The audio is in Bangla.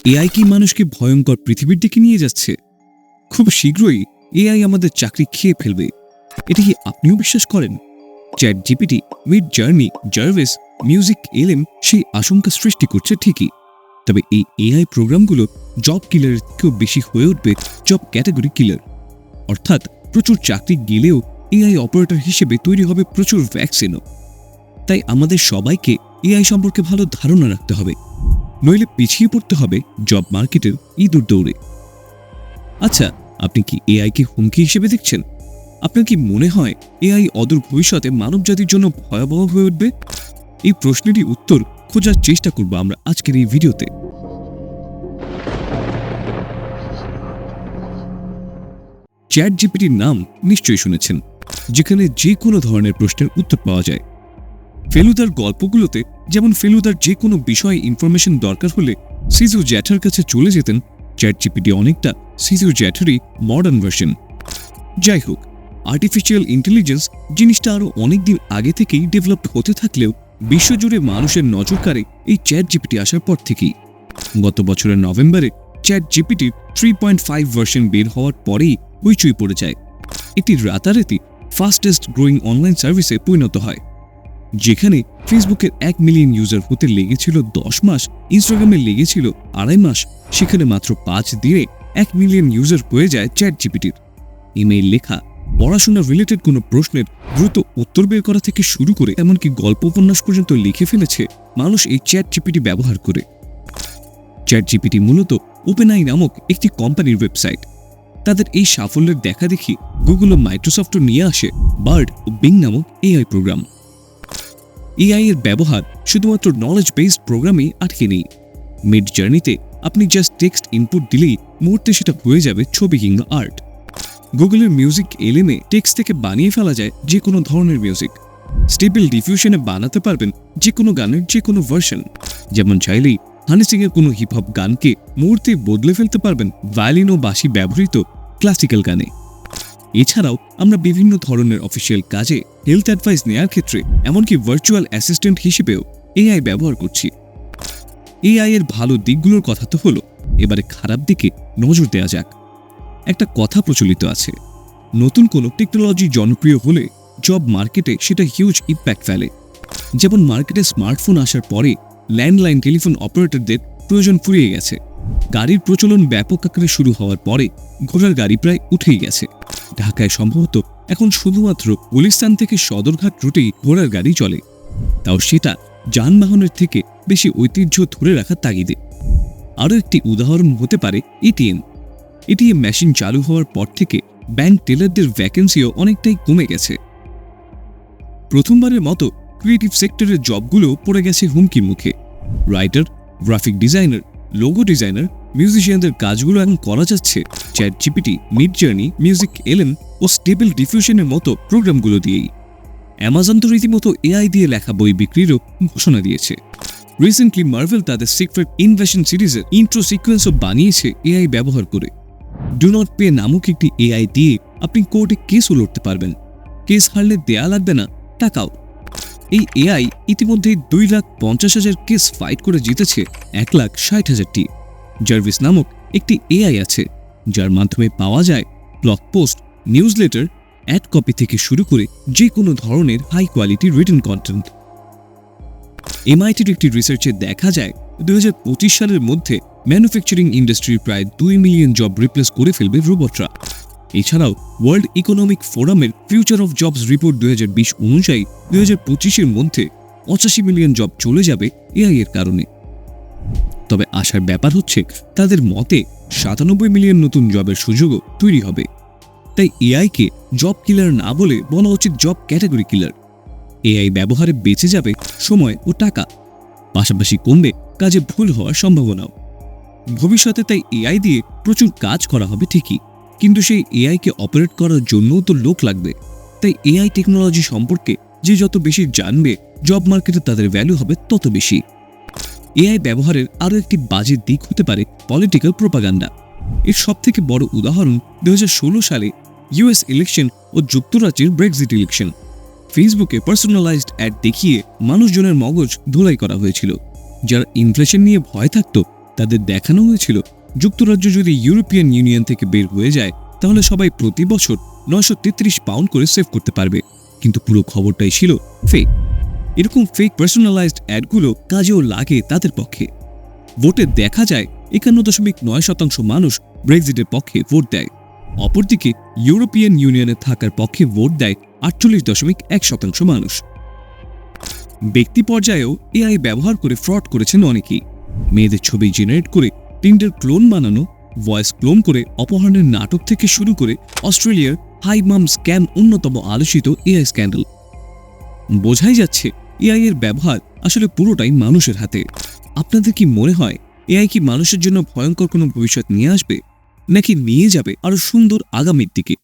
এআই কি মানুষকে ভয়ঙ্কর পৃথিবীর দিকে নিয়ে যাচ্ছে? খুব শীঘ্রই এআই আমাদের চাকরি খেয়ে ফেলবে। এটা কি আপনিও বিশ্বাস করেন? ChatGPT, মিডজার্নি, জার্ভিস, মিউজিক এলএম সেই আশঙ্কা সৃষ্টি করছে ঠিকই, তবে এই এআই প্রোগ্রামগুলো জব কিলারের থেকেও বেশি হয়ে উঠবে জব ক্যাটাগরি কিলার। অর্থাৎ প্রচুর চাকরি গেলেও এআই অপারেটর হিসেবে তৈরি হবে প্রচুর ভ্যাকসিনও। তাই আমাদের সবাইকে এআই সম্পর্কে ভালো ধারণা রাখতে হবে, নইলে পিছিয়ে পড়তে হবে জব মার্কেটের ইঁদুর দৌড়ে। আচ্ছা, আপনি কি এআইকে হুমকি হিসেবে দেখছেন? আপনার কি মনে হয় এআই অদূর ভবিষ্যতে মানবজাতির জন্য ভয়াবহ হয়ে উঠবে? এই প্রশ্নেরই উত্তর খোঁজার চেষ্টা করব আমরা আজকের এই ভিডিওতে। ChatGPTর নাম নিশ্চয়ই শুনেছেন, যেখানে যে কোনো ধরনের প্রশ্নের উত্তর পাওয়া যায়। ফেলুদার গল্পগুলোতে যেমন ফেলুদার যে কোনো বিষয়ে ইনফরমেশন দরকার হলে সিজু জ্যাঠার কাছে চলে যেতেন, ChatGPT অনেকটা সিজু জ্যাঠারই মডার্ন ভার্সন। যাই হোক, আর্টিফিশিয়াল ইন্টেলিজেন্স জিনিসটা আরও অনেকদিন আগে থেকেই ডেভেলপ হতে থাকলেও বিশ্বজুড়ে মানুষের নজর কাড়ে এই ChatGPT আসার পর থেকেই। গত বছরের নভেম্বরে ChatGPTর 3.5 ভার্সন বের হওয়ার পরেই হইচই পড়ে যায়। এটি রাতারাতি ফাস্টেস্ট গ্রোয়িং অনলাইন সার্ভিসে পরিণত হয়। যেখানে ফেসবুকের 1 মিলিয়ন ইউজার হতে লেগেছিল 10 মাস, ইনস্টাগ্রামে লেগেছিল 2.5 মাস, সেখানে মাত্র 5 দিনে 1 মিলিয়ন ইউজার হয়ে যায় ChatGPTর। ইমেইল লেখা, পড়াশোনা রিলেটেড কোনো প্রশ্নের দ্রুত উত্তর বের করা থেকে শুরু করে এমনকি গল্প উপন্যাস পর্যন্ত লিখে ফেলেছে মানুষ এই ChatGPT ব্যবহার করে। ChatGPT মূলত ওপেনআই নামক একটি কোম্পানির ওয়েবসাইট। তাদের এই সাফল্যের দেখা দেখি গুগল ও মাইক্রোসফটও নিয়ে আসে বার্ড ও বিং নামক এআই প্রোগ্রাম। এআই এর ব্যবহার শুধুমাত্র নলেজ বেসড প্রোগ্রামেই আটকে নেই। মিডজার্নিতে আপনি জাস্ট টেক্সট ইনপুট দিলেই মুহূর্তে সেটা হয়ে যাবে ছবি কিংবা আর্ট। গুগলের মিউজিক এলএমে টেক্সট থেকে বানিয়ে ফেলা যায় যে কোনো ধরনের মিউজিক। স্টেবল ডিফিউশনে বানাতে পারবেন যে কোনো গানের যে কোনো ভার্সন। যেমন চাইলেই হানি সিং এর কোনো হিপহপ গানকে মুহূর্তে বদলে ফেলতে পারবেন ভায়োলিন ও বাঁশি ব্যবহৃত ক্লাসিক্যাল গানে। এছাড়াও আমরা বিভিন্ন ধরনের অফিসিয়াল কাজে হেলথ অ্যাডভাইস নেওয়ার ক্ষেত্রে এমনকি ভার্চুয়াল অ্যাসিস্ট্যান্ট হিসেবেও এআই ব্যবহার করছি। এআই এর ভালো দিকগুলোর কথা তো হলো, এবারে খারাপ দিকে নজর দেওয়া যাক। একটা কথা প্রচলিত আছে, নতুন কোনো টেকনোলজি জনপ্রিয় হলে জব মার্কেটে সেটা হিউজ ইম্প্যাক্ট ফেলে। যেমন মার্কেটে স্মার্টফোন আসার পরে ল্যান্ডলাইন টেলিফোন অপারেটরদের প্রয়োজন ফুরিয়ে গেছে। গাড়ির প্রচলন ব্যাপক আকারে শুরু হওয়ার পরে ঘোড়ার গাড়ি প্রায় উঠেই গেছে। ঢাকায় সম্ভবত এখন শুধুমাত্র গুলিস্তান থেকে সদরঘাট রুটেই ঘোড়ার গাড়ি চলে, তাও সেটা যানবাহনের থেকে বেশি ঐতিহ্য ধরে রাখার তাগিদে। আরও একটি উদাহরণ হতে পারে এটিএম মেশিন চালু হওয়ার পর থেকে ব্যাংক টেলারদের ভ্যাকেন্সিও অনেকটাই কমে গেছে। প্রথমবারের মতো ক্রিয়েটিভ সেক্টরের জবগুলো পড়ে গেছে হুমকির মুখে। Writer, graphic designer, logo designer, মিউজিশিয়ানদের কাজগুলো এখন করা যাচ্ছে ChatGPT, মিডজার্নি, মিউজিক এলএম ও স্টেবল ডিফিউশনের মতো প্রোগ্রামগুলো দিয়েই। অ্যামাজন তো রীতিমতো এআই দিয়ে লেখা বই বিক্রিরও ঘোষণা দিয়েছে। রিসেন্টলি মার্ভেল তাদের সিক্রেট ইনভেশন সিরিজের ইন্ট্রো সিকোয়েন্সও বানিয়েছে এআই ব্যবহার করে। ডু নট পে নামক একটি এআই দিয়ে আপনি কোর্টে কেসও লড়তে পারবেন। কেস হারলে দেয়া লাগবে না টাকাও। এই এআই ইতিমধ্যেই 2,50,000 কেস ফাইট করে জিতেছে 1,60,000টি। জার্ভিস নামক একটি এআই আছে, যার মাধ্যমে পাওয়া যায় blog post, news letter, ad copy থেকে শুরু করে যে কোনো ধরনের হাই কোয়ালিটি রিটেন কন্টেন্ট। এমআইটির একটি রিসার্চে দেখা যায় 2025 সালের মধ্যে ম্যানুফ্যাকচারিং ইন্ডাস্ট্রির প্রায় 2 মিলিয়ন জব রিপ্লেস করে ফেলবে রোবটরা। এছাড়াও ওয়ার্ল্ড ইকোনমিক ফোরামের ফিউচার অফ জবস রিপোর্ট 2020 অনুযায়ী 2025-এর মধ্যে 85 মিলিয়ন জব চলে যাবে এআই এর কারণে। তবে আশার ব্যাপার হচ্ছে তাদের মতে 97 মিলিয়ন নতুন জবের সুযোগও তৈরি হবে। তাই এআইকে জব কিলার না বলে বলা উচিত জব ক্যাটাগরি কিলার। এআই ব্যবহারে বেঁচে যাবে সময় ও টাকা, পাশাপাশি কমবে কাজে ভুল হওয়ার সম্ভাবনাও। ভবিষ্যতে তাই এআই দিয়ে প্রচুর কাজ করা হবে ঠিকই, কিন্তু সেই এআইকে অপারেট করার জন্যও তো লোক লাগবে। তাই এআই টেকনোলজি সম্পর্কে যে যত বেশি জানবে, জব মার্কেটে তাদের ভ্যালু হবে তত বেশি। এআই ব্যবহারের আরও একটি বাজে দিক হতে পারে পলিটিক্যাল প্রোপাগান্ডা। এর সবথেকে বড় উদাহরণ 2016 সালে ইউএস ইলেকশন ও যুক্তরাজ্যের ব্রেক্সিট ইলেকশন। ফেসবুকে পার্সোনালাইজড অ্যাড দেখিয়ে মানুষজনের মগজ ধোলাই করা হয়েছিল। যারা ইনফ্লেশন নিয়ে ভয় থাকত তাদের দেখানো হয়েছিল যুক্তরাজ্য যদি ইউরোপিয়ান ইউনিয়ন থেকে বের হয়ে যায় তাহলে সবাই প্রতি বছর 933 পাউন্ড করে সেভ করতে পারবে, কিন্তু পুরো খবরটাই ছিল ফেক। এরকম ফেক পার্সোনালাইজড অ্যাডগুলো কাজেও লাগে তাদের পক্ষে। ভোটে দেখা যায় 51.9% মানুষ ব্রেক্সিটের পক্ষে ভোট দেয়, অপরদিকে ইউরোপিয়ান ইউনিয়নে থাকার পক্ষে ভোট দেয় 48.1% মানুষ। ব্যক্তি পর্যায়েও এআই ব্যবহার করে ফ্রড করেছেন অনেকেই। মেয়েদের ছবি জেনারেট করে টিন্ডার ক্লোন বানানো, ভয়েস ক্লোন করে অপহরণের নাটক থেকে শুরু করে অস্ট্রেলিয়ার হাই মাম স্ক্যাম অন্যতম আলোচিত এআই স্ক্যান্ডাল। বোঝাই যাচ্ছে এআই এর ব্যবহার আসলে পুরোটাই মানুষের হাতে। আপনাদের কি মনে হয় এআই কি মানুষের জন্য ভয়ঙ্কর কোনো ভবিষ্যৎ নিয়ে আসবে, নাকি নিয়ে যাবে আরো সুন্দর আগামীর দিকে?